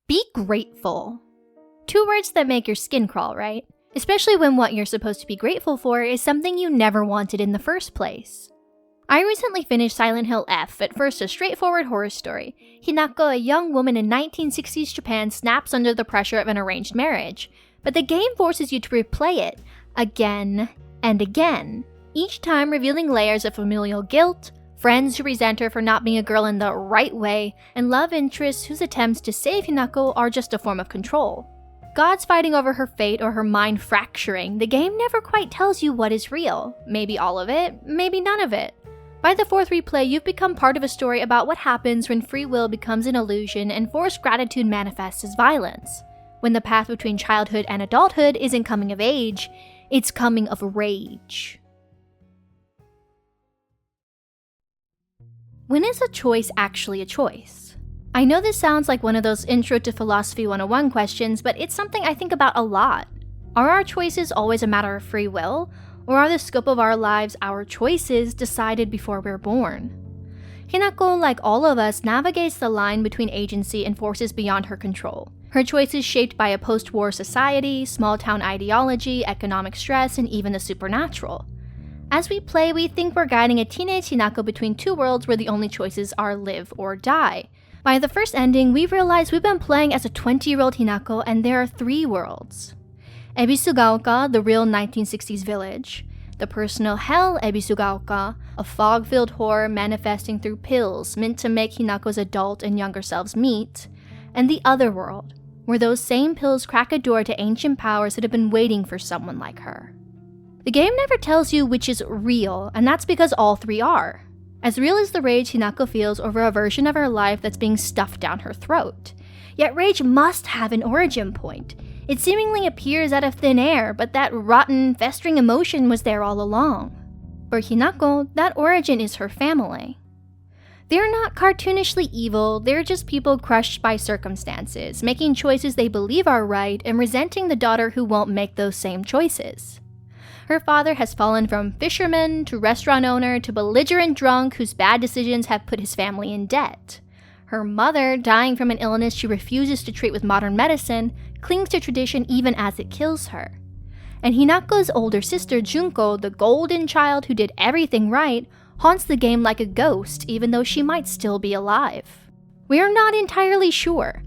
Be grateful. 2 words that make your skin crawl, right? Especially when what you're supposed to be grateful for is something you never wanted in the first place. I recently finished Silent Hill F, at first a straightforward horror story. Hinako, a young woman in 1960s Japan, snaps under the pressure of an arranged marriage. But the game forces you to replay it again and again, each time revealing layers of familial guilt, friends who resent her for not being a girl in the right way, and love interests whose attempts to save Hinako are just a form of control. Gods fighting over her fate or her mind fracturing, the game never quite tells you what is real. Maybe all of it, maybe none of it. By the 4th replay, you've become part of a story about what happens when free will becomes an illusion and forced gratitude manifests as violence. When the path between childhood and adulthood isn't coming of age, it's coming of rage. When is a choice actually a choice? I know this sounds like one of those Intro to Philosophy 101 questions, but it's something I think about a lot. Are our choices always a matter of free will? Or are the scope of our lives our choices decided before we're born? Hinako, like all of us, navigates the line between agency and forces beyond her control. Her choices shaped by a post-war society, small-town ideology, economic stress, and even the supernatural. As we play, we think we're guiding a teenage Hinako between 2 worlds where the only choices are live or die. By the first ending, we realize we've been playing as a 20-year-old Hinako and there are 3 worlds. Ebisugaoka, the real 1960s village. The personal hell Ebisugaoka, a fog-filled horror manifesting through pills meant to make Hinako's adult and younger selves meet. And the other world, where those same pills crack a door to ancient powers that have been waiting for someone like her. The game never tells you which is real, and that's because all 3 are. As real as the rage Hinako feels over a version of her life that's being stuffed down her throat. Yet rage must have an origin point. It seemingly appears out of thin air, but that rotten, festering emotion was there all along. For Hinako, that origin is her family. They're not cartoonishly evil, they're just people crushed by circumstances, making choices they believe are right and resenting the daughter who won't make those same choices. Her father has fallen from fisherman to restaurant owner to belligerent drunk whose bad decisions have put his family in debt. Her mother, dying from an illness she refuses to treat with modern medicine, clings to tradition even as it kills her. And Hinako's older sister Junko, the golden child who did everything right, haunts the game like a ghost even though she might still be alive. We are not entirely sure.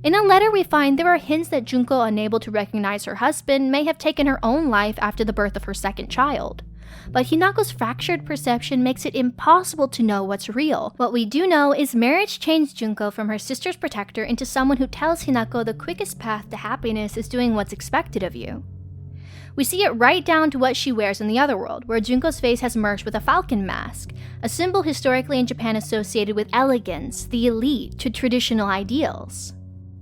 In a letter we find there are hints that Junko, unable to recognize her husband, may have taken her own life after the birth of her 2nd child. But Hinako's fractured perception makes it impossible to know what's real. What we do know is marriage changed Junko from her sister's protector into someone who tells Hinako the quickest path to happiness is doing what's expected of you. We see it right down to what she wears in the other world, where Junko's face has merged with a falcon mask, a symbol historically in Japan associated with elegance, the elite, to traditional ideals.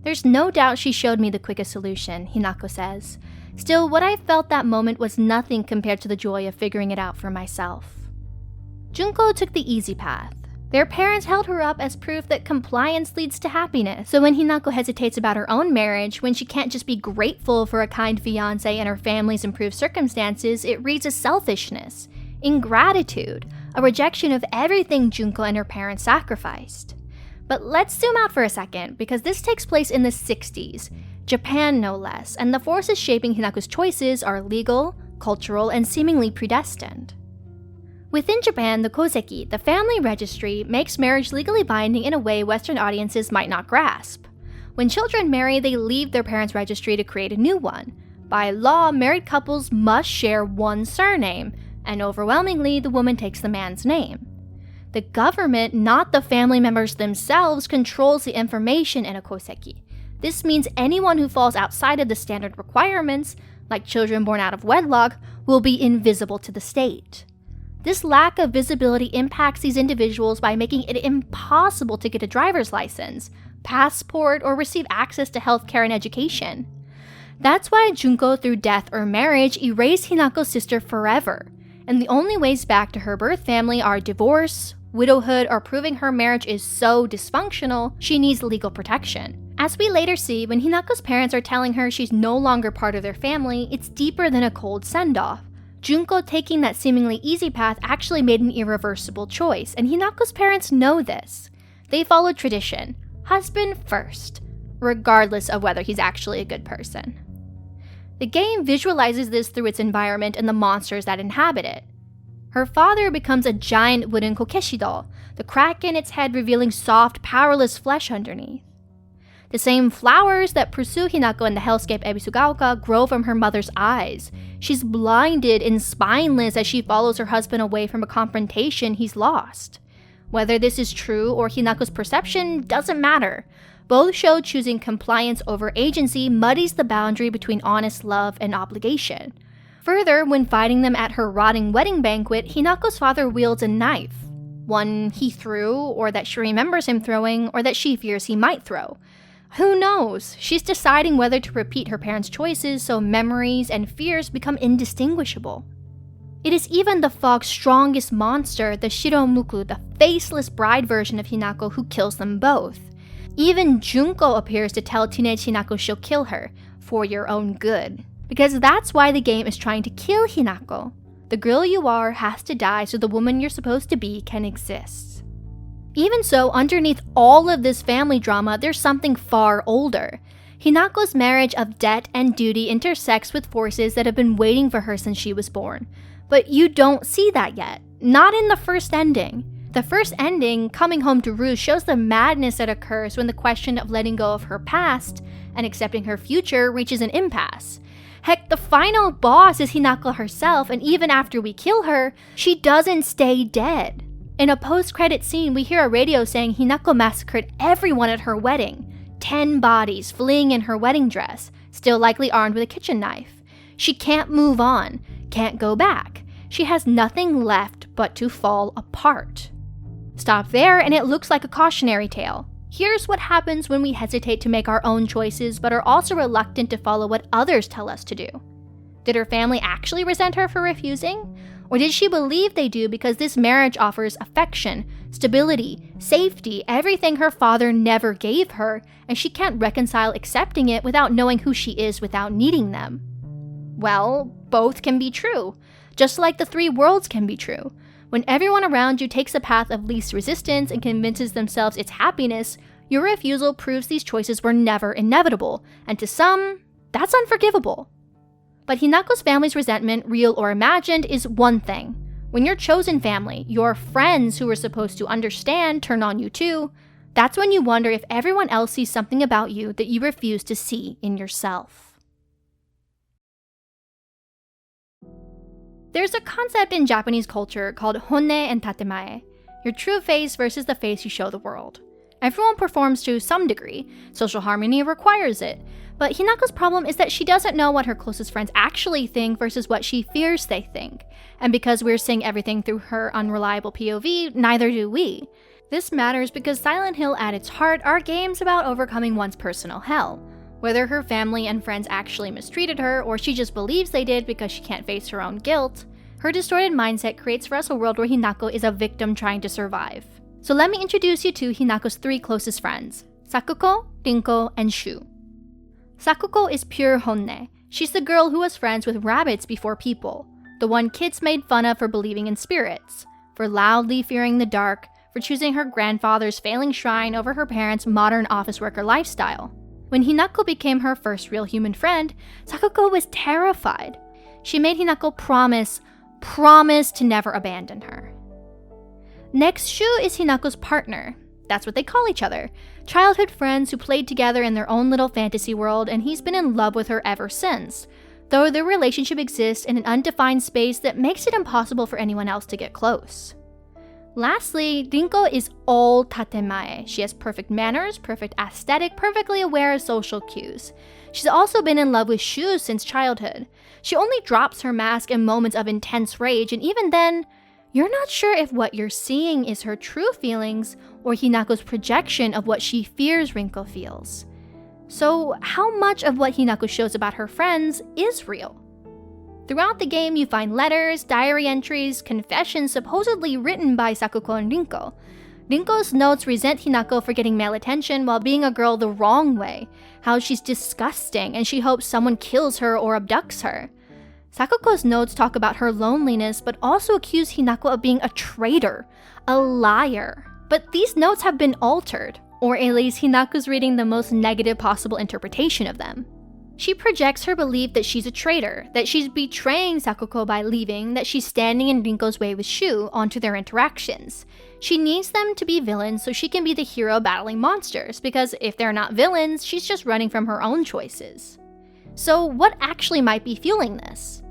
There's no doubt she showed me the quickest solution, Hinako says. Still, what I felt that moment was nothing compared to the joy of figuring it out for myself. Junko took the easy path. Their parents held her up as proof that compliance leads to happiness. So when Hinako hesitates about her own marriage, when she can't just be grateful for a kind fiancé and her family's improved circumstances, it reads as selfishness, ingratitude, a rejection of everything Junko and her parents sacrificed. But let's zoom out for a second, because this takes place in the 60s, Japan no less, and the forces shaping Hinako's choices are legal, cultural, and seemingly predestined. Within Japan, the koseki, the family registry, makes marriage legally binding in a way Western audiences might not grasp. When children marry, they leave their parents' registry to create a new one. By law, married couples must share one surname, and overwhelmingly, the woman takes the man's name. The government, not the family members themselves, controls the information in a koseki. This means anyone who falls outside of the standard requirements, like children born out of wedlock, will be invisible to the state. This lack of visibility impacts these individuals by making it impossible to get a driver's license, passport, or receive access to healthcare and education. That's why Junko, through death or marriage, erased Hinako's sister forever, and the only ways back to her birth family are divorce, widowhood, or proving her marriage is so dysfunctional she needs legal protection. As we later see, when Hinako's parents are telling her she's no longer part of their family, it's deeper than a cold send-off. Junko taking that seemingly easy path actually made an irreversible choice, and Hinako's parents know this. They followed tradition. Husband first. regardless of whether he's actually a good person. The game visualizes this through its environment and the monsters that inhabit it. Her father becomes a giant wooden kokeshi doll, the crack in its head revealing soft, powerless flesh underneath. The same flowers that pursue Hinako in the hellscape Ebisugaoka grow from her mother's eyes. She's blinded and spineless as she follows her husband away from a confrontation he's lost. Whether this is true or Hinako's perception doesn't matter. Both show choosing compliance over agency muddies the boundary between honest love and obligation. Further, when fighting them at her rotting wedding banquet, Hinako's father wields a knife. One he threw, or that she remembers him throwing, or that she fears he might throw. Who knows? She's deciding whether to repeat her parents' choices so memories and fears become indistinguishable. It is even the fog's strongest monster, the Shiromuku, the faceless bride version of Hinako, who kills them both. Even Junko appears to tell teenage Hinako she'll kill her, for your own good. Because that's why the game is trying to kill Hinako. The girl you are has to die so the woman you're supposed to be can exist. Even so, underneath all of this family drama, there's something far older. Hinako's marriage of debt and duty intersects with forces that have been waiting for her since she was born. But you don't see that yet. Not in the first ending. The first ending, Coming Home to Roost, shows the madness that occurs when the question of letting go of her past and accepting her future reaches an impasse. Heck, the final boss is Hinako herself, and even after we kill her, she doesn't stay dead. In a post-credit scene, we hear a radio saying Hinako massacred everyone at her wedding. 10 bodies fleeing in her wedding dress, still likely armed with a kitchen knife. She can't move on, can't go back. She has nothing left but to fall apart. Stop there and it looks like a cautionary tale. Here's what happens when we hesitate to make our own choices but are also reluctant to follow what others tell us to do. Did her family actually resent her for refusing? Or did she believe they do because this marriage offers affection, stability, safety, everything her father never gave her, and she can't reconcile accepting it without knowing who she is without needing them? Well, both can be true, just like the three worlds can be true. When everyone around you takes the path of least resistance and convinces themselves it's happiness, your refusal proves these choices were never inevitable, and to some, that's unforgivable. But Hinako's family's resentment, real or imagined, is one thing. When your chosen family, your friends who were supposed to understand, turn on you too, that's when you wonder if everyone else sees something about you that you refuse to see in yourself. There's a concept in Japanese culture called honne and tatemae, your true face versus the face you show the world. Everyone performs to some degree, social harmony requires it, but Hinako's problem is that she doesn't know what her closest friends actually think versus what she fears they think, and because we're seeing everything through her unreliable POV, neither do we. This matters because Silent Hill at its heart are games about overcoming one's personal hell. Whether her family and friends actually mistreated her, or she just believes they did because she can't face her own guilt, her distorted mindset creates for us a world where Hinako is a victim trying to survive. So let me introduce you to Hinako's three closest friends, Sakuko, Rinko, and Shu. Sakuko is pure honne. She's the girl who was friends with rabbits before people, the one kids made fun of for believing in spirits, for loudly fearing the dark, for choosing her grandfather's failing shrine over her parents' modern office worker lifestyle. When Hinako became her first real human friend, Sakuko was terrified. She made Hinako promise to never abandon her. Next, Shu is Hinako's partner. That's what they call each other. Childhood friends who played together in their own little fantasy world, and he's been in love with her ever since, though their relationship exists in an undefined space that makes it impossible for anyone else to get close. Lastly, Rinko is all tatemae. She has perfect manners, perfect aesthetic, perfectly aware of social cues. She's also been in love with Shu since childhood. She only drops her mask in moments of intense rage, and even then, you're not sure if what you're seeing is her true feelings or Hinako's projection of what she fears Rinko feels. So, how much of what Hinako shows about her friends is real? Throughout the game, you find letters, diary entries, confessions supposedly written by Sakuko and Rinko. Rinko's notes resent Hinako for getting male attention while being a girl the wrong way, how she's disgusting and she hopes someone kills her or abducts her. Sakuko's notes talk about her loneliness but also accuse Hinako of being a traitor, a liar. But these notes have been altered. Or at least Hinako's reading the most negative possible interpretation of them. She projects her belief that she's a traitor, that she's betraying Sakuko by leaving, that she's standing in Rinko's way with Shu onto their interactions. She needs them to be villains so she can be the hero battling monsters, because if they're not villains, she's just running from her own choices. So what actually might be fueling this?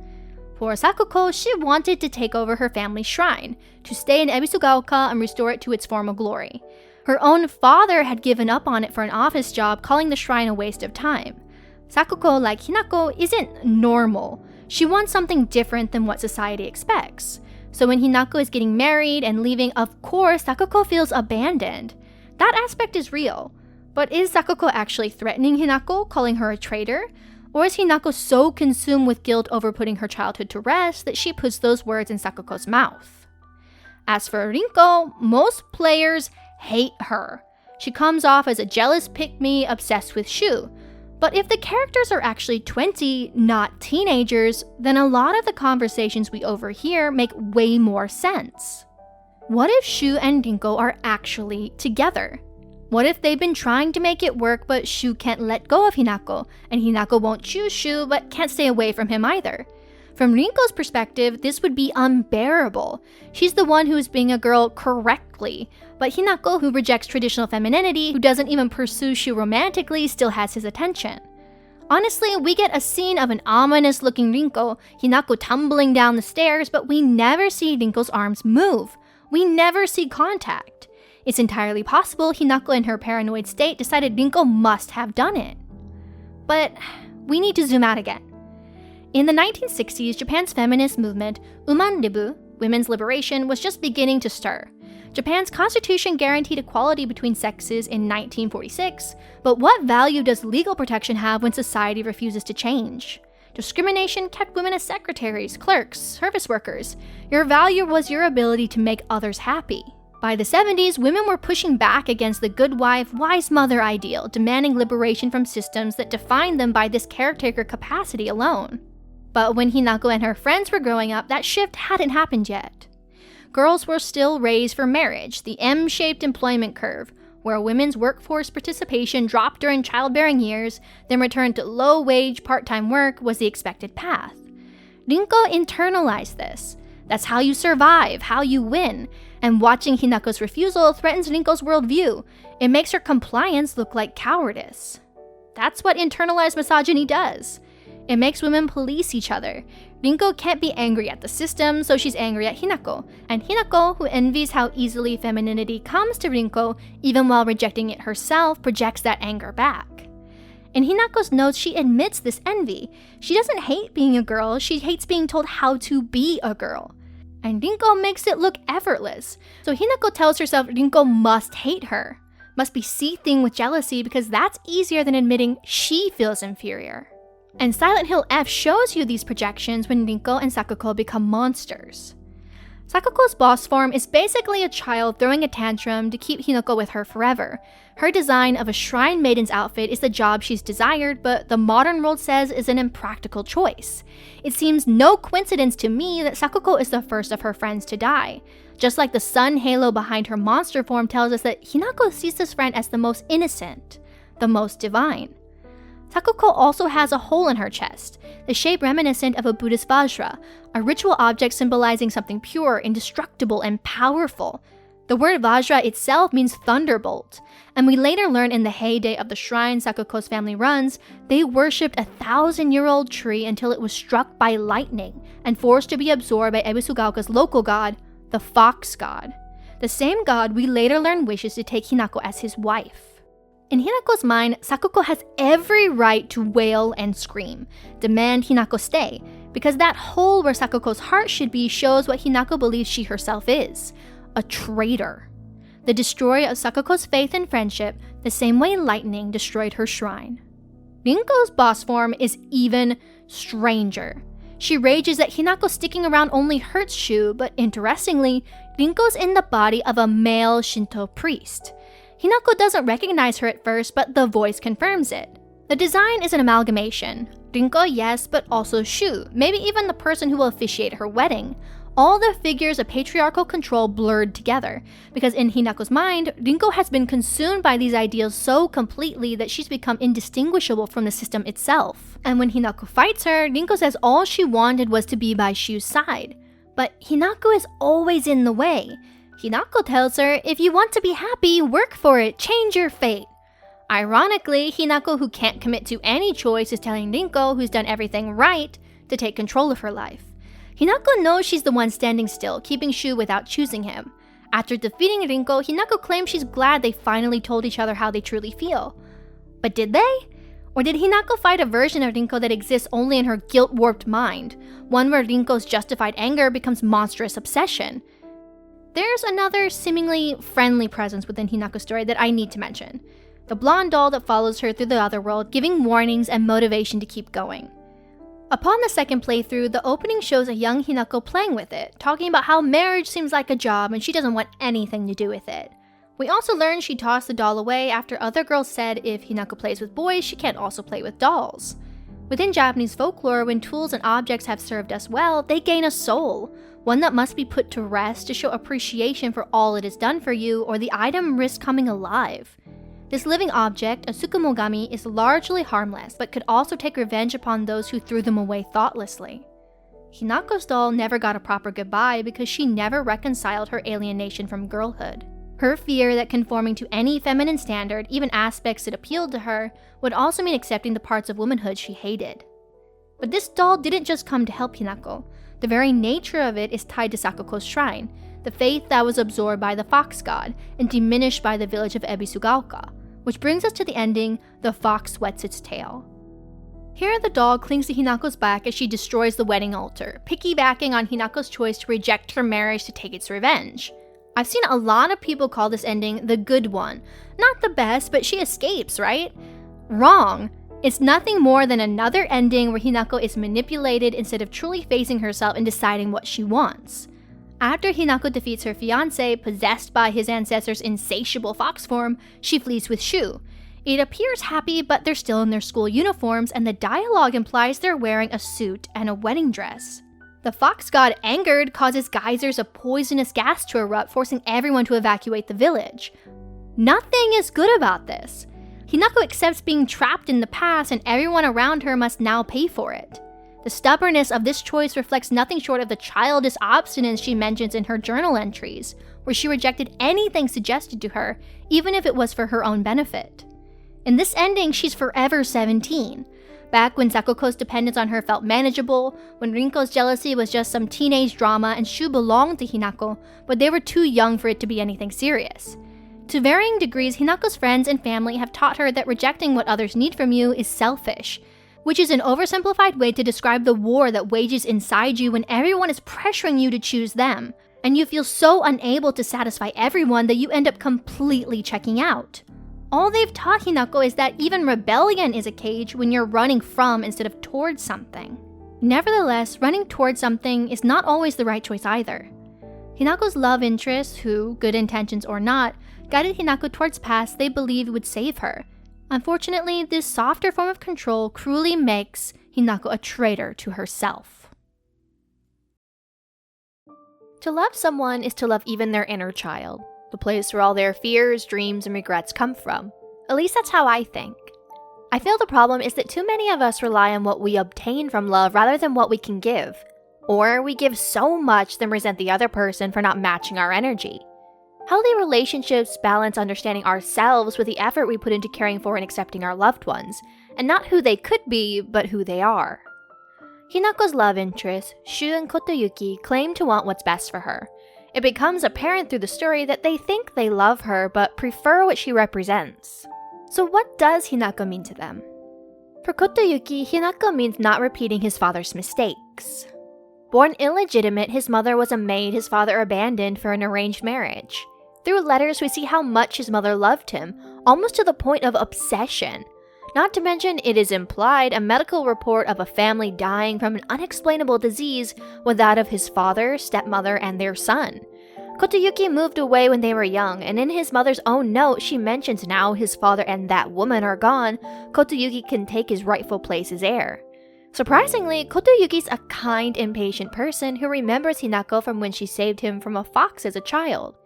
For Sakuko, she wanted to take over her family's shrine, to stay in Ebisugaoka and restore it to its former glory. Her own father had given up on it for an office job, calling the shrine a waste of time. Sakuko, like Hinako, isn't normal. She wants something different than what society expects. So when Hinako is getting married and leaving, of course, Sakuko feels abandoned. That aspect is real. But is Sakuko actually threatening Hinako, calling her a traitor? Or is Hinako so consumed with guilt over putting her childhood to rest that she puts those words in Sakuko's mouth? As for Rinko, most players hate her. She comes off as a jealous pick-me obsessed with Shu. But if the characters are actually 20, not teenagers, then a lot of the conversations we overhear make way more sense. What if Shu and Rinko are actually together? What if they've been trying to make it work but Shu can't let go of Hinako, and Hinako won't choose Shu but can't stay away from him either? From Rinko's perspective, this would be unbearable. She's the one who is being a girl correctly, but Hinako, who rejects traditional femininity, who doesn't even pursue Shu romantically, still has his attention. Honestly, we get a scene of an ominous-looking Rinko, Hinako tumbling down the stairs, but we never see Rinko's arms move. We never see contact. It's entirely possible Hinako in her paranoid state decided Rinko must have done it. But we need to zoom out again. In the 1960s, Japan's feminist movement, Uman-ribu, women's liberation, was just beginning to stir. Japan's constitution guaranteed equality between sexes in 1946, but what value does legal protection have when society refuses to change? Discrimination kept women as secretaries, clerks, service workers. Your value was your ability to make others happy. By the 70s, women were pushing back against the good wife, wise mother ideal, demanding liberation from systems that defined them by this caretaker capacity alone. But when Hinako and her friends were growing up, that shift hadn't happened yet. Girls were still raised for marriage, the M-shaped employment curve, where women's workforce participation dropped during childbearing years, then returned to low-wage part-time work was the expected path. Rinko internalized this. That's how you survive, how you win, and watching Hinako's refusal threatens Rinko's worldview. It makes her compliance look like cowardice. That's what internalized misogyny does. It makes women police each other. Rinko can't be angry at the system, so she's angry at Hinako. And Hinako, who envies how easily femininity comes to Rinko, even while rejecting it herself, projects that anger back. In Hinako's notes, she admits this envy. She doesn't hate being a girl, she hates being told how to be a girl. And Rinko makes it look effortless. So Hinako tells herself Rinko must hate her, must be seething with jealousy because that's easier than admitting she feels inferior. And Silent Hill F shows you these projections when Rinko and Sakuko become monsters. Sakuko's boss form is basically a child throwing a tantrum to keep Hinako with her forever. Her design of a shrine maiden's outfit is the job she's desired, but the modern world says is an impractical choice. It seems no coincidence to me that Sakuko is the first of her friends to die. Just like the sun halo behind her monster form tells us that Hinako sees this friend as the most innocent, the most divine. Sakuko also has a hole in her chest, the shape reminiscent of a Buddhist vajra, a ritual object symbolizing something pure, indestructible, and powerful. The word vajra itself means thunderbolt, and we later learn in the heyday of the shrine Sakuko's family runs, they worshipped a 1,000-year-old tree until it was struck by lightning and forced to be absorbed by Ebisugaoka's local god, the fox god. The same god we later learn wishes to take Hinako as his wife. In Hinako's mind, Sakuko has every right to wail and scream, demand Hinako stay, because that hole where Sakuko's heart should be shows what Hinako believes she herself is, a traitor. The destroyer of Sakuko's faith and friendship, the same way lightning destroyed her shrine. Rinko's boss form is even stranger. She rages that Hinako sticking around only hurts Shu, but interestingly, Rinko's in the body of a male Shinto priest. Hinako doesn't recognize her at first, but the voice confirms it. The design is an amalgamation. Rinko, yes, but also Shu, maybe even the person who will officiate her wedding. All the figures of patriarchal control blurred together, because in Hinako's mind, Rinko has been consumed by these ideals so completely that she's become indistinguishable from the system itself. And when Hinako fights her, Rinko says all she wanted was to be by Shu's side. But Hinako is always in the way. Hinako tells her, if you want to be happy, work for it, change your fate. Ironically, Hinako, who can't commit to any choice, is telling Rinko, who's done everything right, to take control of her life. Hinako knows she's the one standing still, keeping Shu without choosing him. After defeating Rinko, Hinako claims she's glad they finally told each other how they truly feel. But did they? Or did Hinako fight a version of Rinko that exists only in her guilt-warped mind? One where Rinko's justified anger becomes monstrous obsession. There's another seemingly friendly presence within Hinako's story that I need to mention. The blonde doll that follows her through the other world, giving warnings and motivation to keep going. Upon the second playthrough, the opening shows a young Hinako playing with it, talking about how marriage seems like a job and she doesn't want anything to do with it. We also learn she tossed the doll away after other girls said if Hinako plays with boys, she can't also play with dolls. Within Japanese folklore, when tools and objects have served us well, they gain a soul, one that must be put to rest to show appreciation for all it has done for you, or the item risks coming alive. This living object, a tsukumogami, is largely harmless, but could also take revenge upon those who threw them away thoughtlessly. Hinako's doll never got a proper goodbye because she never reconciled her alienation from girlhood. Her fear that conforming to any feminine standard, even aspects that appealed to her, would also mean accepting the parts of womanhood she hated. But this doll didn't just come to help Hinako. The very nature of it is tied to Sakoko's shrine, the faith that was absorbed by the fox god and diminished by the village of Ebisugaoka. Which brings us to the ending, the fox wets its tail. Here the doll clings to Hinako's back as she destroys the wedding altar, piggybacking on Hinako's choice to reject her marriage to take its revenge. I've seen a lot of people call this ending the good one. Not the best, but she escapes, right? Wrong. It's nothing more than another ending where Hinako is manipulated instead of truly facing herself and deciding what she wants. After Hinako defeats her fiancé, possessed by his ancestor's insatiable fox form, she flees with Shu. It appears happy, but they're still in their school uniforms, and the dialogue implies they're wearing a suit and a wedding dress. The fox god, angered, causes geysers of poisonous gas to erupt, forcing everyone to evacuate the village. Nothing is good about this. Hinako accepts being trapped in the past, and everyone around her must now pay for it. The stubbornness of this choice reflects nothing short of the childish obstinance she mentions in her journal entries, where she rejected anything suggested to her, even if it was for her own benefit. In this ending, she's forever 17. Back when Sakoko's dependence on her felt manageable, when Rinko's jealousy was just some teenage drama and Shu belonged to Hinako, but they were too young for it to be anything serious. To varying degrees, Hinako's friends and family have taught her that rejecting what others need from you is selfish, which is an oversimplified way to describe the war that wages inside you when everyone is pressuring you to choose them, and you feel so unable to satisfy everyone that you end up completely checking out. All they've taught Hinako is that even rebellion is a cage when you're running from instead of towards something. Nevertheless, running towards something is not always the right choice either. Hinako's love interest, who, good intentions or not, guided Hinako towards paths they believed would save her. Unfortunately, this softer form of control cruelly makes Hinako a traitor to herself. To love someone is to love even their inner child, the place where all their fears, dreams, and regrets come from. At least that's how I think. I feel the problem is that too many of us rely on what we obtain from love rather than what we can give. Or we give so much then resent the other person for not matching our energy. Healthy relationships balance understanding ourselves with the effort we put into caring for and accepting our loved ones, and not who they could be, but who they are. Hinako's love interests, Shu and Kotoyuki, claim to want what's best for her. It becomes apparent through the story that they think they love her, but prefer what she represents. So what does Hinako mean to them? For Kotoyuki, Hinako means not repeating his father's mistakes. Born illegitimate, his mother was a maid his father abandoned for an arranged marriage. Through letters, we see how much his mother loved him, almost to the point of obsession. Not to mention, it is implied a medical report of a family dying from an unexplainable disease was that of his father, stepmother, and their son. Kotoyuki moved away when they were young, and in his mother's own note, she mentions now his father and that woman are gone, Kotoyuki can take his rightful place as heir. Surprisingly, Kotoyuki's a kind, impatient person who remembers Hinako from when she saved him from a fox as a child.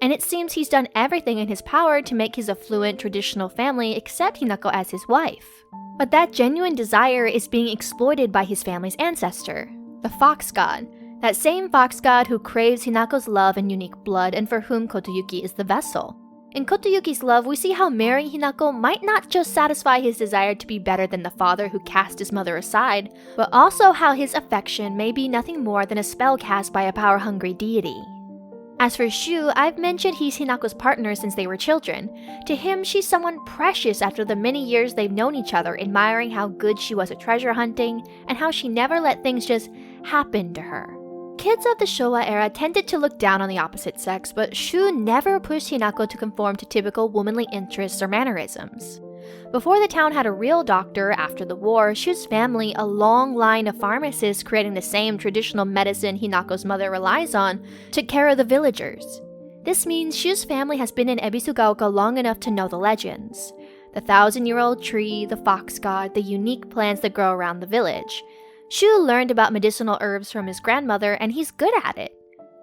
And it seems he's done everything in his power to make his affluent traditional family accept Hinako as his wife. But that genuine desire is being exploited by his family's ancestor, the fox god, that same fox god who craves Hinako's love and unique blood and for whom Kotoyuki is the vessel. In Kotoyuki's love, we see how marrying Hinako might not just satisfy his desire to be better than the father who cast his mother aside, but also how his affection may be nothing more than a spell cast by a power-hungry deity. As for Shu, I've mentioned he's Hinako's partner since they were children. To him, she's someone precious after the many years they've known each other, admiring how good she was at treasure hunting and how she never let things just happen to her. Kids of the Showa era tended to look down on the opposite sex, but Shu never pushed Hinako to conform to typical womanly interests or mannerisms. Before the town had a real doctor after the war, Shu's family, a long line of pharmacists creating the same traditional medicine Hinako's mother relies on, took care of the villagers. This means Shu's family has been in Ebisugaoka long enough to know the legends. The 1,000-year-old tree, the fox god, the unique plants that grow around the village. Shu learned about medicinal herbs from his grandmother, and he's good at it.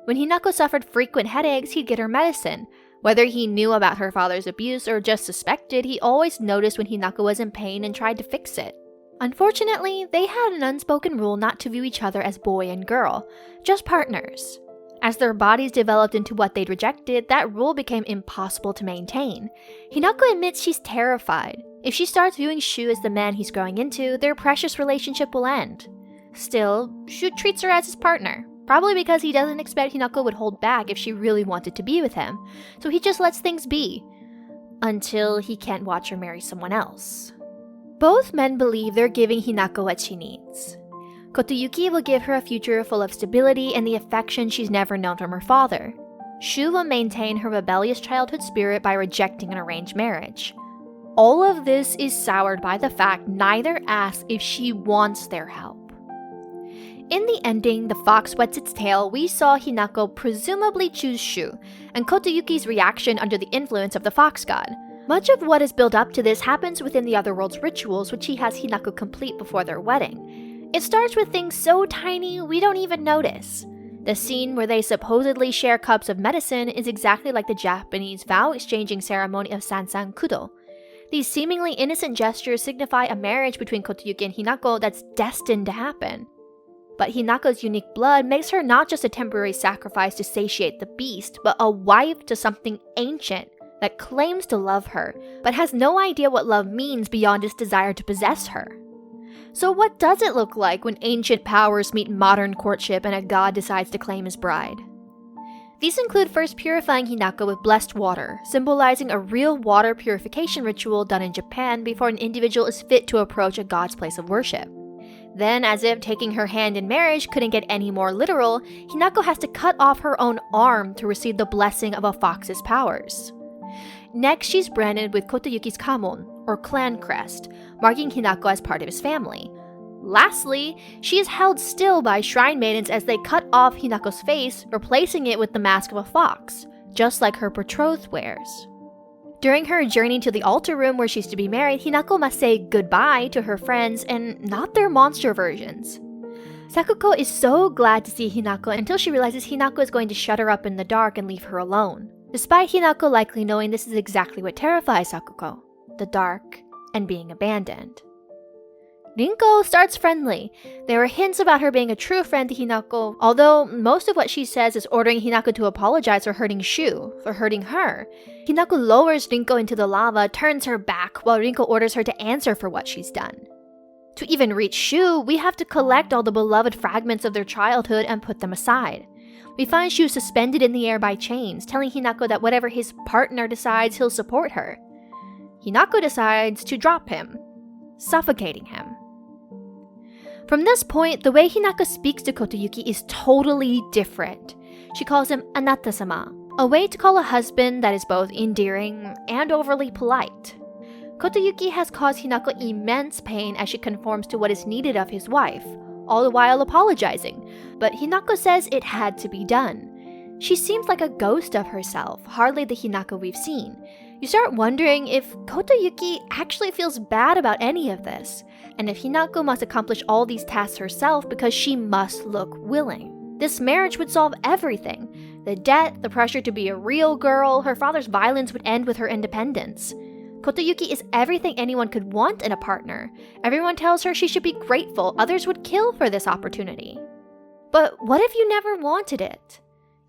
When Hinako suffered frequent headaches, he'd get her medicine. Whether he knew about her father's abuse or just suspected, he always noticed when Hinako was in pain and tried to fix it. Unfortunately, they had an unspoken rule not to view each other as boy and girl, just partners. As their bodies developed into what they'd rejected, that rule became impossible to maintain. Hinako admits she's terrified. If she starts viewing Shu as the man he's growing into, their precious relationship will end. Still, Shu treats her as his partner. Probably because he doesn't expect Hinako would hold back if she really wanted to be with him, so he just lets things be. Until he can't watch her marry someone else. Both men believe they're giving Hinako what she needs. Kotoyuki will give her a future full of stability and the affection she's never known from her father. Shu will maintain her rebellious childhood spirit by rejecting an arranged marriage. All of this is soured by the fact neither asks if she wants their help. In the ending, The Fox Wets Its Tail, we saw Hinako presumably choose Shu, and Kotoyuki's reaction under the influence of the fox god. Much of what is built up to this happens within the Otherworld's rituals, which he has Hinako complete before their wedding. It starts with things so tiny we don't even notice. The scene where they supposedly share cups of medicine is exactly like the Japanese vow-exchanging ceremony of Sansan Kudo. These seemingly innocent gestures signify a marriage between Kotoyuki and Hinako that's destined to happen. But Hinako's unique blood makes her not just a temporary sacrifice to satiate the beast, but a wife to something ancient that claims to love her, but has no idea what love means beyond its desire to possess her. So what does it look like when ancient powers meet modern courtship and a god decides to claim his bride? These include first purifying Hinako with blessed water, symbolizing a real water purification ritual done in Japan before an individual is fit to approach a god's place of worship. Then, as if taking her hand in marriage couldn't get any more literal, Hinako has to cut off her own arm to receive the blessing of a fox's powers. Next, she's branded with Kotoyuki's Kamon, or clan crest, marking Hinako as part of his family. Lastly, she is held still by shrine maidens as they cut off Hinako's face, replacing it with the mask of a fox, just like her betrothed wears. During her journey to the altar room where she's to be married, Hinako must say goodbye to her friends and not their monster versions. Sakuko is so glad to see Hinako until she realizes Hinako is going to shut her up in the dark and leave her alone, despite Hinako likely knowing this is exactly what terrifies Sakuko, the dark and being abandoned. Rinko starts friendly. There are hints about her being a true friend to Hinako, although most of what she says is ordering Hinako to apologize for hurting Shu, for hurting her. Hinako lowers Rinko into the lava, turns her back, while Rinko orders her to answer for what she's done. To even reach Shu, we have to collect all the beloved fragments of their childhood and put them aside. We find Shu suspended in the air by chains, telling Hinako that whatever his partner decides, he'll support her. Hinako decides to drop him, suffocating him. From this point, the way Hinako speaks to Kotoyuki is totally different. She calls him Anata-sama, a way to call a husband that is both endearing and overly polite. Kotoyuki has caused Hinako immense pain as she conforms to what is needed of his wife, all the while apologizing, but Hinako says it had to be done. She seems like a ghost of herself, hardly the Hinako we've seen. You start wondering if Kotoyuki actually feels bad about any of this, and if Hinako must accomplish all these tasks herself because she must look willing. This marriage would solve everything. The debt, the pressure to be a real girl, her father's violence would end with her independence. Kotoyuki is everything anyone could want in a partner. Everyone tells her she should be grateful, others would kill for this opportunity. But what if you never wanted it?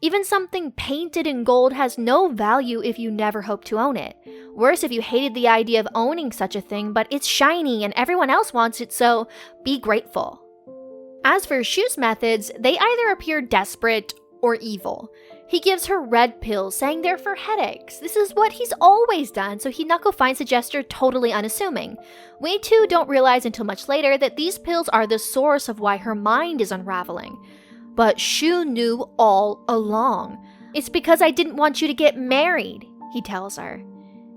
Even something painted in gold has no value if you never hope to own it. Worse if you hated the idea of owning such a thing, but it's shiny and everyone else wants it, so be grateful. As for Shu's methods, they either appear desperate or evil. He gives her red pills, saying they're for headaches. This is what he's always done, so Hinako finds the gesture totally unassuming. We too don't realize until much later that these pills are the source of why her mind is unraveling. But Shu knew all along. It's because I didn't want you to get married, he tells her.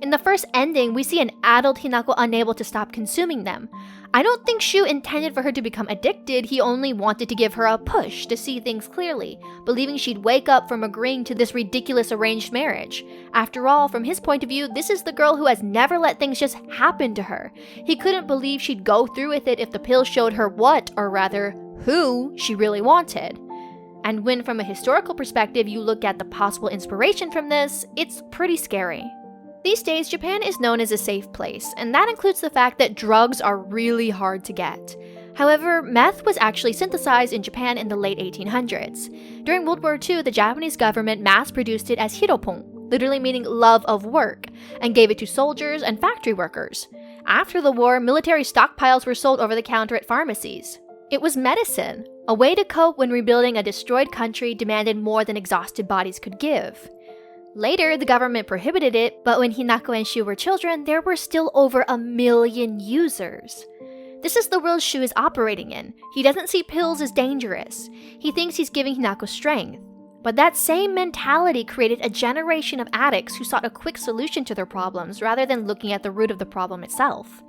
In the first ending, we see an adult Hinako unable to stop consuming them. I don't think Shu intended for her to become addicted, he only wanted to give her a push to see things clearly, believing she'd wake up from agreeing to this ridiculous arranged marriage. After all, from his point of view, this is the girl who has never let things just happen to her. He couldn't believe she'd go through with it if the pill showed her what, or rather, who, she really wanted. And when from a historical perspective you look at the possible inspiration from this, it's pretty scary. These days, Japan is known as a safe place, and that includes the fact that drugs are really hard to get. However, meth was actually synthesized in Japan in the late 1800s. During World War II, the Japanese government mass-produced it as hiropon, literally meaning love of work, and gave it to soldiers and factory workers. After the war, military stockpiles were sold over the counter at pharmacies. It was medicine, a way to cope when rebuilding a destroyed country demanded more than exhausted bodies could give. Later, the government prohibited it, but when Hinako and Shu were children, there were still over 1 million users. This is the world Shu is operating in. He doesn't see pills as dangerous. He thinks he's giving Hinako strength. But that same mentality created a generation of addicts who sought a quick solution to their problems rather than looking at the root of the problem itself.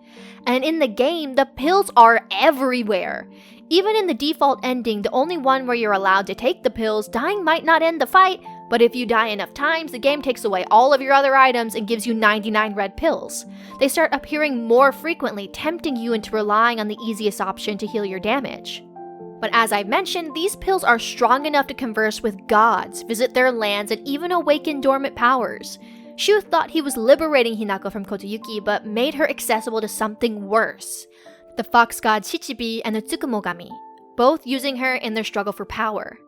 And in the game, the pills are everywhere. Even in the default ending, the only one where you're allowed to take the pills, dying might not end the fight, but if you die enough times, the game takes away all of your other items and gives you 99 red pills. They start appearing more frequently, tempting you into relying on the easiest option to heal your damage. But as I've mentioned, these pills are strong enough to converse with gods, visit their lands, and even awaken dormant powers. Shu thought he was liberating Hinako from Kotoyuki, but made her accessible to something worse. The fox god Shichibi and the Tsukumogami, both using her in their struggle for power.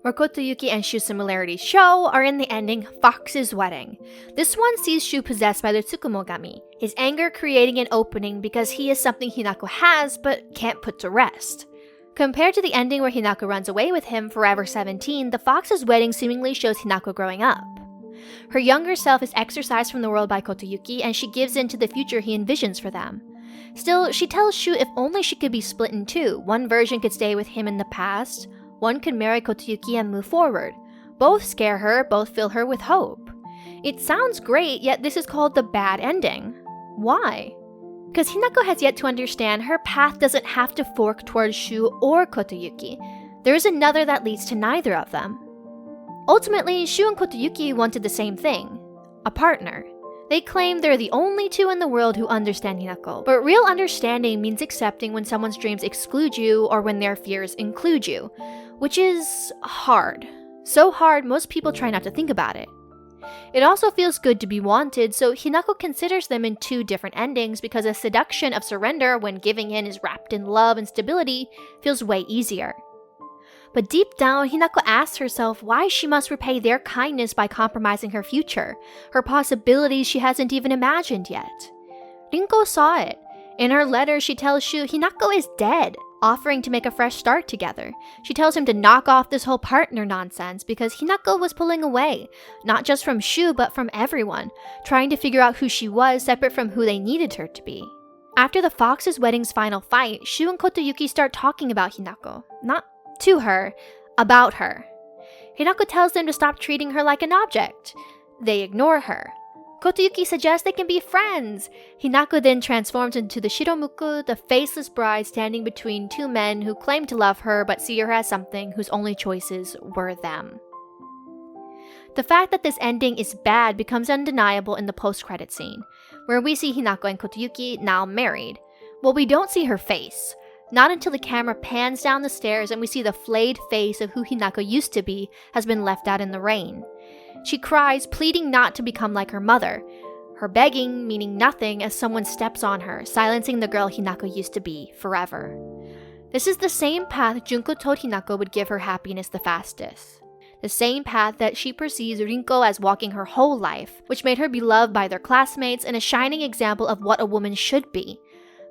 Where Kotoyuki and Shu's similarities show are in the ending Fox's Wedding. This one sees Shu possessed by the Tsukumogami, his anger creating an opening because he is something Hinako has but can't put to rest. Compared to the ending where Hinako runs away with him forever 17, the Fox's Wedding seemingly shows Hinako growing up. Her younger self is exorcised from the world by Kotoyuki and she gives in to the future he envisions for them. Still, she tells Shu if only she could be split in two, one version could stay with him in the past, one could marry Kotoyuki and move forward. Both scare her, both fill her with hope. It sounds great, yet this is called the bad ending. Why? Because Hinako has yet to understand her path doesn't have to fork towards Shu or Kotoyuki. There is another that leads to neither of them. Ultimately, Shu and Kotoyuki wanted the same thing, a partner. They claim they're the only two in the world who understand Hinako, but real understanding means accepting when someone's dreams exclude you or when their fears include you, which is hard. So hard, most people try not to think about it. It also feels good to be wanted, so Hinako considers them in two different endings because a seduction of surrender when giving in is wrapped in love and stability feels way easier. But deep down, Hinako asks herself why she must repay their kindness by compromising her future, her possibilities she hasn't even imagined yet. Rinko saw it. In her letter, she tells Shu Hinako is dead, offering to make a fresh start together. She tells him to knock off this whole partner nonsense because Hinako was pulling away, not just from Shu but from everyone, trying to figure out who she was separate from who they needed her to be. After the Fox's Wedding's final fight, Shu and Kotoyuki start talking about Hinako. Not to her, about her. Hinako tells them to stop treating her like an object. They ignore her. Kotoyuki suggests they can be friends. Hinako then transforms into the Shiromuku, the faceless bride standing between two men who claim to love her but see her as something whose only choices were them. The fact that this ending is bad becomes undeniable in the post-credit scene, where we see Hinako and Kotoyuki now married. Well, we don't see her face. Not until the camera pans down the stairs and we see the flayed face of who Hinako used to be has been left out in the rain. She cries, pleading not to become like her mother, her begging meaning nothing as someone steps on her, silencing the girl Hinako used to be forever. This is the same path Junko told Hinako would give her happiness the fastest. The same path that she perceives Rinko as walking her whole life, which made her beloved by their classmates and a shining example of what a woman should be.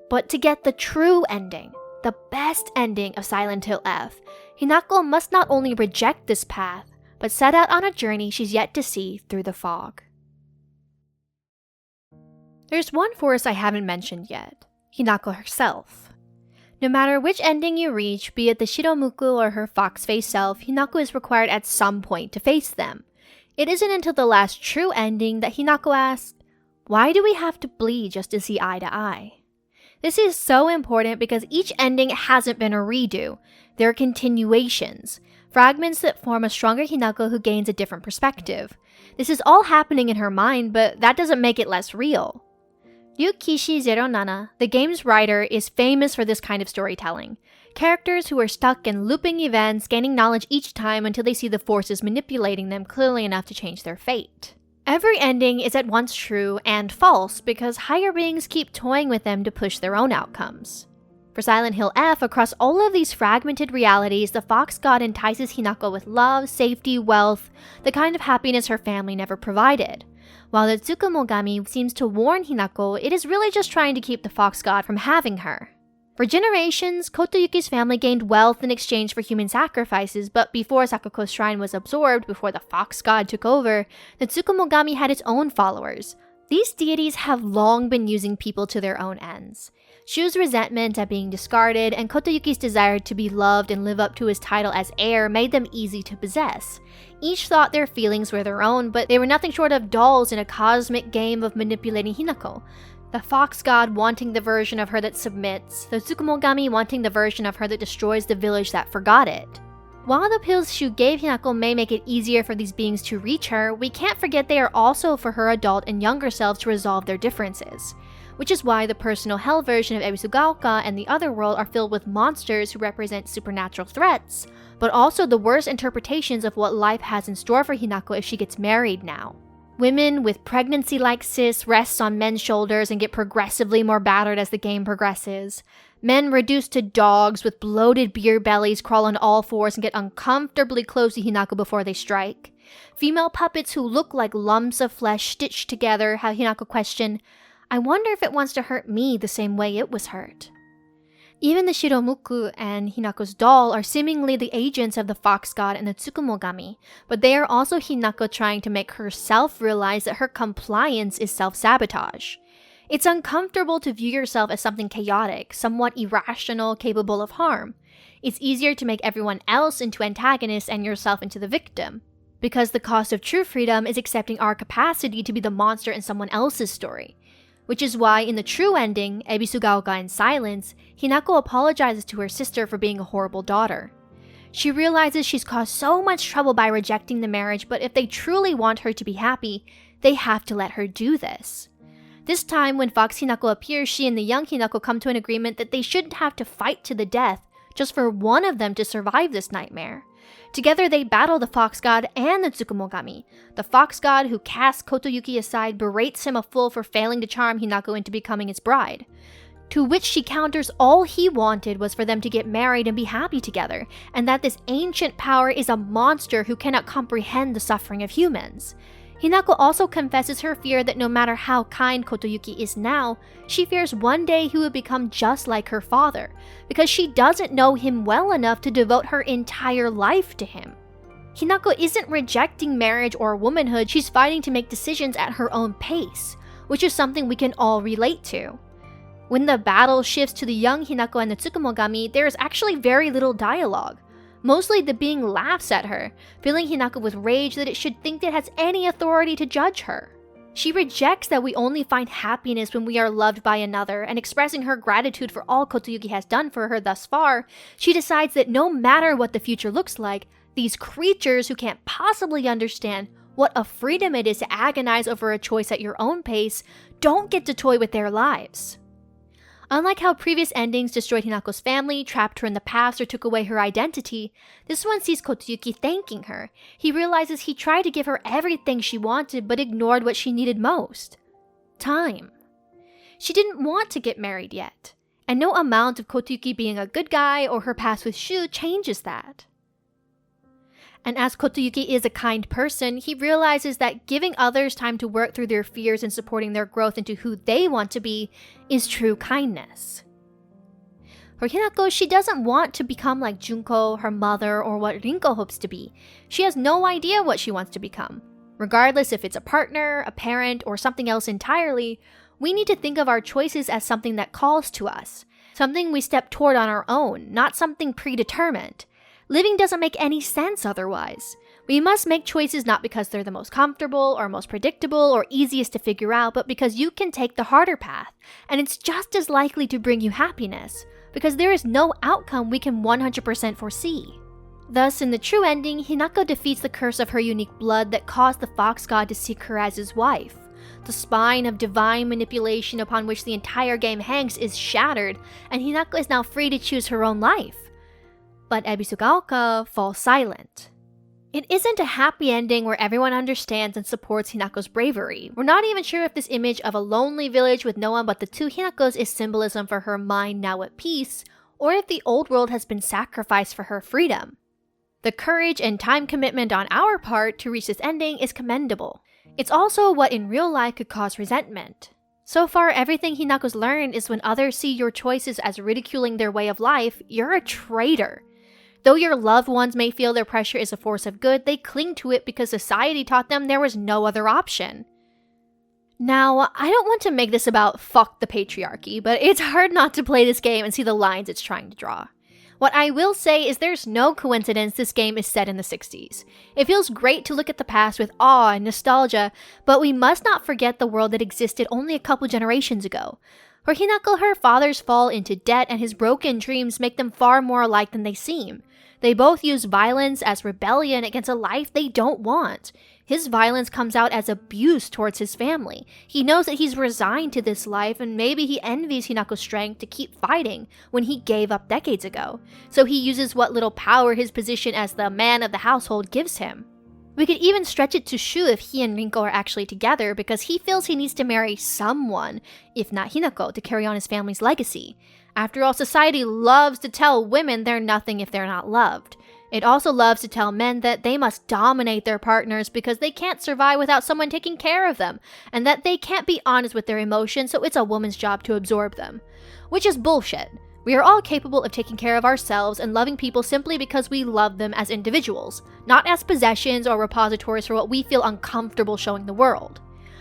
But to get the true ending, the best ending of Silent Hill F, Hinako must not only reject this path, but set out on a journey she's yet to see through the fog. There's one force I haven't mentioned yet, Hinako herself. No matter which ending you reach, be it the Shiromuku or her fox-faced self, Hinako is required at some point to face them. It isn't until the last true ending that Hinako asks, "Why do we have to bleed just to see eye to eye?" This is so important because each ending hasn't been a redo. They're continuations, fragments that form a stronger Hinako who gains a different perspective. This is all happening in her mind, but that doesn't make it less real. Ryukishi09, the game's writer, is famous for this kind of storytelling. Characters who are stuck in looping events, gaining knowledge each time until they see the forces manipulating them clearly enough to change their fate. Every ending is at once true and false because higher beings keep toying with them to push their own outcomes. For Silent Hill F, across all of these fragmented realities, the Fox God entices Hinako with love, safety, wealth, the kind of happiness her family never provided. While the Tsukumogami seems to warn Hinako, it is really just trying to keep the Fox God from having her. For generations, Kotoyuki's family gained wealth in exchange for human sacrifices, but before Sakuko's shrine was absorbed, before the Fox God took over, the Tsukumogami had its own followers. These deities have long been using people to their own ends. Shu's resentment at being discarded and Kotoyuki's desire to be loved and live up to his title as heir made them easy to possess. Each thought their feelings were their own, but they were nothing short of dolls in a cosmic game of manipulating Hinako. The Fox God wanting the version of her that submits, the Tsukumogami wanting the version of her that destroys the village that forgot it. While the pills Shu gave Hinako may make it easier for these beings to reach her, we can't forget they are also for her adult and younger selves to resolve their differences. Which is why the personal hell version of Ebisugaoka and the other world are filled with monsters who represent supernatural threats, but also the worst interpretations of what life has in store for Hinako if she gets married now. Women with pregnancy-like cysts rest on men's shoulders and get progressively more battered as the game progresses. Men reduced to dogs with bloated beer bellies crawl on all fours and get uncomfortably close to Hinako before they strike. Female puppets who look like lumps of flesh stitched together have Hinako question, "I wonder if it wants to hurt me the same way it was hurt." Even the Shiromuku and Hinako's doll are seemingly the agents of the Fox God and the Tsukumogami, but they are also Hinako trying to make herself realize that her compliance is self-sabotage. It's uncomfortable to view yourself as something chaotic, somewhat irrational, capable of harm. It's easier to make everyone else into antagonists and yourself into the victim, because the cost of true freedom is accepting our capacity to be the monster in someone else's story. Which is why in the true ending, Ebisugaoka in silence, Hinako apologizes to her sister for being a horrible daughter. She realizes she's caused so much trouble by rejecting the marriage, but if they truly want her to be happy, they have to let her do this. This time, when Fox Hinako appears, she and the young Hinako come to an agreement that they shouldn't have to fight to the death just for one of them to survive this nightmare. Together they battle the Fox God and the Tsukumogami. The Fox God, who casts Kotoyuki aside, berates him a fool for failing to charm Hinako into becoming his bride. To which she counters all he wanted was for them to get married and be happy together, and that this ancient power is a monster who cannot comprehend the suffering of humans. Hinako also confesses her fear that no matter how kind Kotoyuki is now, she fears one day he will become just like her father, because she doesn't know him well enough to devote her entire life to him. Hinako isn't rejecting marriage or womanhood, she's fighting to make decisions at her own pace, which is something we can all relate to. When the battle shifts to the young Hinako and the Tsukumogami, there is actually very little dialogue. Mostly the being laughs at her, filling Hinako with rage that it should think it has any authority to judge her. She rejects that we only find happiness when we are loved by another, and expressing her gratitude for all Kotoyuki has done for her thus far, she decides that no matter what the future looks like, these creatures who can't possibly understand what a freedom it is to agonize over a choice at your own pace, don't get to toy with their lives. Unlike how previous endings destroyed Hinako's family, trapped her in the past, or took away her identity, this one sees Kotuyuki thanking her. He realizes he tried to give her everything she wanted but ignored what she needed most. Time. She didn't want to get married yet, and no amount of Kotuyuki being a good guy or her past with Shu changes that. And as Kotuyuki is a kind person, he realizes that giving others time to work through their fears and supporting their growth into who they want to be is true kindness. For Hinako, she doesn't want to become like Junko, her mother, or what Rinko hopes to be. She has no idea what she wants to become. Regardless if it's a partner, a parent, or something else entirely, we need to think of our choices as something that calls to us, something we step toward on our own, not something predetermined. Living doesn't make any sense otherwise. We must make choices not because they're the most comfortable or most predictable or easiest to figure out, but because you can take the harder path, and it's just as likely to bring you happiness, because there is no outcome we can 100% foresee. Thus, in the true ending, Hinako defeats the curse of her unique blood that caused the fox god to seek her as his wife. The spine of divine manipulation upon which the entire game hangs is shattered, and Hinako is now free to choose her own life. But Ebisugaoka falls silent. It isn't a happy ending where everyone understands and supports Hinako's bravery. We're not even sure if this image of a lonely village with no one but the two Hinakos is symbolism for her mind now at peace, or if the old world has been sacrificed for her freedom. The courage and time commitment on our part to reach this ending is commendable. It's also what in real life could cause resentment. So far, everything Hinako's learned is when others see your choices as ridiculing their way of life, you're a traitor. Though your loved ones may feel their pressure is a force of good, they cling to it because society taught them there was no other option. Now, I don't want to make this about fuck the patriarchy, but it's hard not to play this game and see the lines it's trying to draw. What I will say is there's no coincidence this game is set in the 60s. It feels great to look at the past with awe and nostalgia, but we must not forget the world that existed only a couple generations ago. For Hinako, her father's fall into debt and his broken dreams make them far more alike than they seem. They both use violence as rebellion against a life they don't want. His violence comes out as abuse towards his family. He knows that he's resigned to this life, and maybe he envies Hinako's strength to keep fighting when he gave up decades ago. So he uses what little power his position as the man of the household gives him. We could even stretch it to Shu if he and Rinko are actually together, because he feels he needs to marry someone, if not Hinako, to carry on his family's legacy. After all, society loves to tell women they're nothing if they're not loved. It also loves to tell men that they must dominate their partners because they can't survive without someone taking care of them, and that they can't be honest with their emotions, so it's a woman's job to absorb them. Which is bullshit. We are all capable of taking care of ourselves and loving people simply because we love them as individuals, not as possessions or repositories for what we feel uncomfortable showing the world.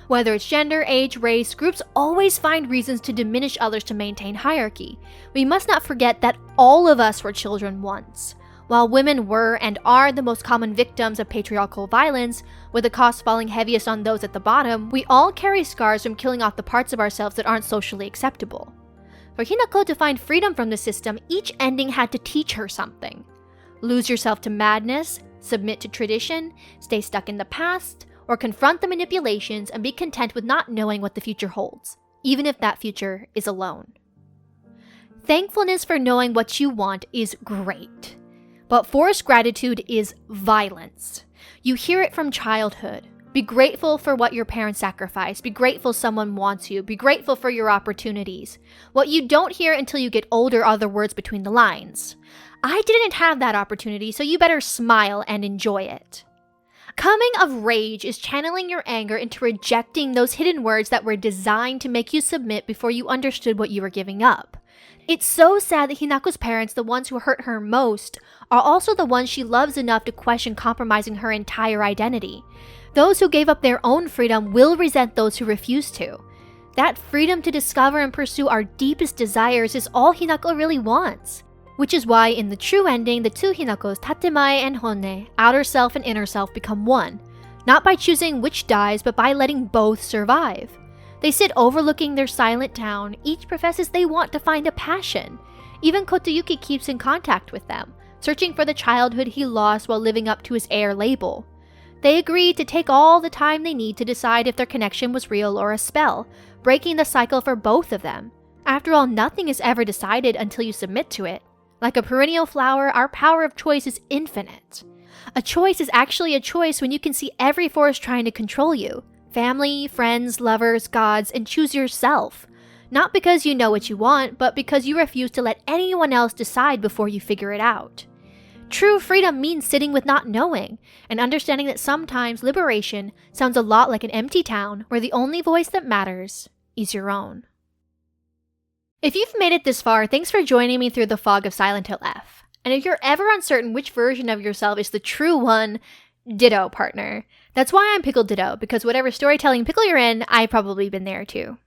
Whether it's gender, age, race, groups always find reasons to diminish others to maintain hierarchy. We must not forget that all of us were children once. While women were and are the most common victims of patriarchal violence, with the cost falling heaviest on those at the bottom, we all carry scars from killing off the parts of ourselves that aren't socially acceptable. For Hinako to find freedom from the system, each ending had to teach her something. Lose yourself to madness, submit to tradition, stay stuck in the past, or confront the manipulations and be content with not knowing what the future holds, even if that future is alone. Thankfulness for knowing what you want is great, but forced gratitude is violence. You hear it from childhood. Be grateful for what your parents sacrificed. Be grateful someone wants you. Be grateful for your opportunities. What you don't hear until you get older are the words between the lines. I didn't have that opportunity, so you better smile and enjoy it. Coming of rage is channeling your anger into rejecting those hidden words that were designed to make you submit before you understood what you were giving up. It's so sad that Hinako's parents, the ones who hurt her most, are also the ones she loves enough to question compromising her entire identity. Those who gave up their own freedom will resent those who refuse to. That freedom to discover and pursue our deepest desires is all Hinako really wants. Which is why in the true ending, the two Hinakos, Tatemae and Honne, outer self and inner self, become one. Not by choosing which dies, but by letting both survive. They sit overlooking their silent town. Each professes they want to find a passion. Even Kotuyuki keeps in contact with them, searching for the childhood he lost while living up to his heir label. They agreed to take all the time they need to decide if their connection was real or a spell, breaking the cycle for both of them. After all, nothing is ever decided until you submit to it. Like a perennial flower, our power of choice is infinite. A choice is actually a choice when you can see every force trying to control you. Family, friends, lovers, gods, and choose yourself. Not because you know what you want, but because you refuse to let anyone else decide before you figure it out. True freedom means sitting with not knowing, and understanding that sometimes liberation sounds a lot like an empty town where the only voice that matters is your own. If you've made it this far, thanks for joining me through the fog of Silent Hill F. And if you're ever uncertain which version of yourself is the true one, ditto, partner. That's why I'm Pickled Ditto, because whatever storytelling pickle you're in, I've probably been there too.